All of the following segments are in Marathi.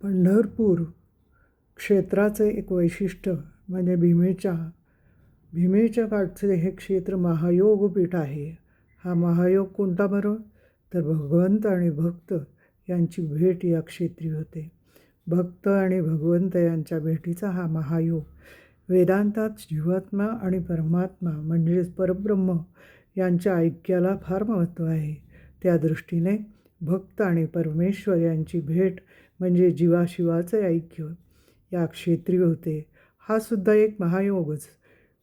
पंढरपूर क्षेत्राचे एक वैशिष्ट्य म्हणजे भीमेच्या काठचे हे क्षेत्र महायोगपीठ आहे. हा महायोग कोणता बरं? तर भगवंत आणि भक्त यांची भेट या क्षेत्री होते. भक्त आणि भगवंत यांच्या भेटीचा हा महायोग. वेदांतात जीवात्मा आणि परमात्मा म्हणजेच परब्रह्म यांच्या ऐक्याला फार महत्त्व आहे. त्या दृष्टीने भक्त आणि परमेश्वर यांची भेट म्हणजे जीवाशिवाचे ऐक्य या क्षेत्री होते. हा सुद्धा एक महायोगच.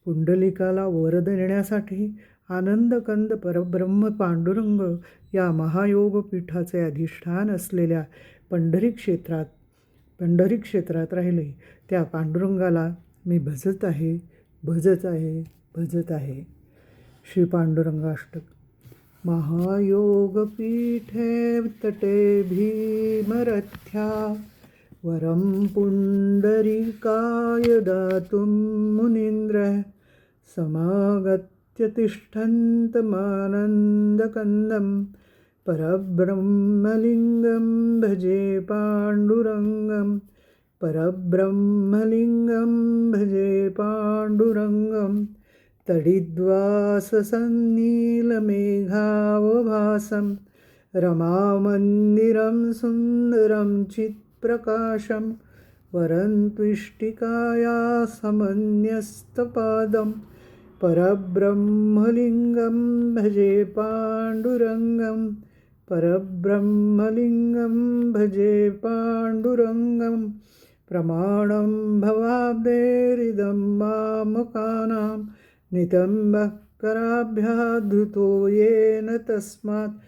पुंडलिकाला वर देण्यासाठी आनंदकंद परब्रह्म पांडुरंग या महायोगपीठाचे अधिष्ठान असलेल्या पंढरी क्षेत्रात राहिले. त्या पांडुरंगाला मी भजत आहे, भजत आहे, भजत आहे. श्री पांडुरंगाष्टक. महायोगपीठे तटे भीमरथ्या वरं पुंडरीकाय दातुं मुनीन्द्रः समागत्य तिष्ठन्तमानन्दकन्दं परब्रह्मलिङ्गं भजे पाण्डुरङ्गं परब्रह्मलिङ्गं भजे पाण्डुरङ्गं तडिद्वाससन्नीलमेघावभासं रमामन्दिरं सुन्दरं चित्प्रकाशं वरन्त्विष्टिकाया समन्यस्तपादं परब्रह्मलिङ्गं भजे पाण्डुरङ्गं परब्रह्मलिङ्गं भजे पाण्डुरङ्गं प्रमाणं भवाब्देरिदं मामकानां नितम्बकराभ्याधृतो येन तस्मात्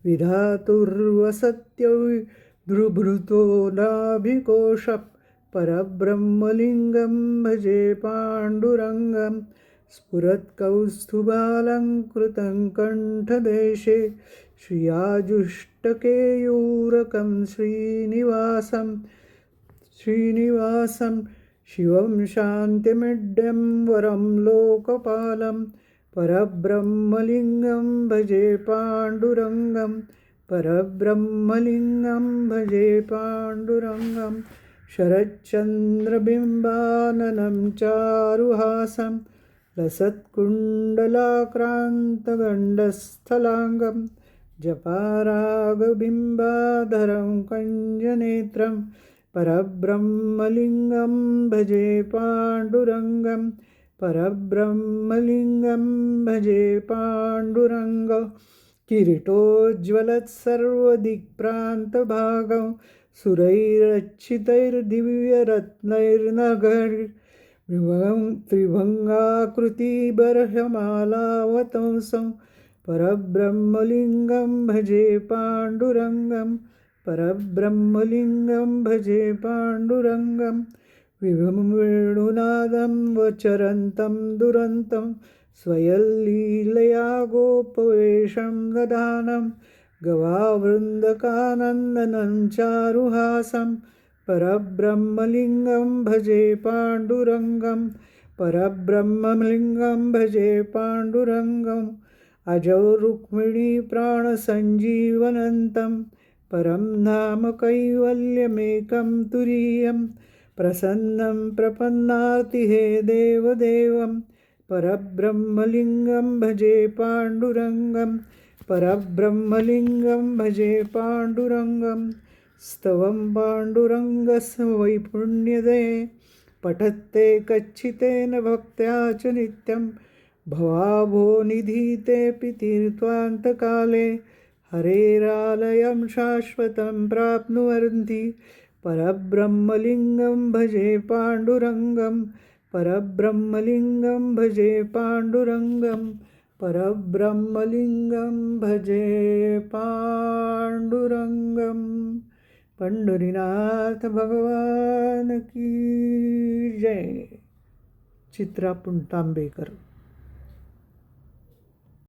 विधातुर्वसत्यैर्भृतो नाभिकोशः परब्रह्मलिङ्गं भजे पाण्डुरङ्गं स्फुरत्कौस्तुभालङ्कृतं कण्ठदेशे श्रियाजुष्टकेयूरकं श्रीनिवासं शिवं शान्तिमिड्यं वरं लोकपालं परब्रह्मलिङ्गं भजे पाण्डुरङ्गं परब्रह्मलिङ्गं भजे पाण्डुरङ्गं शरच्चन्द्रबिम्बाननं चारुहासं लसत्कुण्डलाक्रान्तगण्डस्थलाङ्गं जपारागबिम्बाधरं कञ्जनेत्रं परब्रह्मलिङ्गं भजे पाण्डुरङ्गं परब्रह्मलिङ्गं भजे पाण्डुरङ्ग किरीटोज्ज्वलत्सर्वदिक्प्रान्तभागं सुरैरच्युतैर्दिव्यरत्नैर्नगैर्भृङ्गं त्रिभङ्गाकृतिबर्हमालावतंसं परब्रह्मलिङ्गं भजे पाण्डुरङ्गं परब्रह्मलिङ्गं भजे पाण्डुरङ्गं विभं वेणुनादं वचरन्तं दुरन्तं स्वयल्लीलया गोपवेशं दधानं गवावृन्दकानन्दनं चारुहासं परब्रह्मलिङ्गं भजे पाण्डुरङ्गं परब्रह्मलिङ्गं भजे पाण्डुरङ्गम् अजौ रुक्मिणी प्राणसञ्जीवनन्तं परं नाम कैवल्यमेकं तुरीयं प्रसन्नं प्रपन्नार्तिहे देवदेवं परब्रह्मलिङ्गं भजे पाण्डुरङ्गं परब्रह्मलिङ्गं भजे पाण्डुरङ्गं स्तवं पाण्डुरङ्गस्य वैपुण्यदे पठत्ते कच्चितेन भक्त्या च नित्यं भवाभो निधीतेऽपि तीर्थान्तकाले हरेरालयं शाश्वतं प्राप्नुवन्ति परब्रह्मलिङ्गं भजे पाण्डुरङ्गं परब्रह्मलिङ्गं भजे पाण्डुरङ्गं परब्रह्मलिङ्गं भजे पाण्डुरङ्गं. पंढरीनाथ भगवान की जय. चित्रा पुणतांबेकर.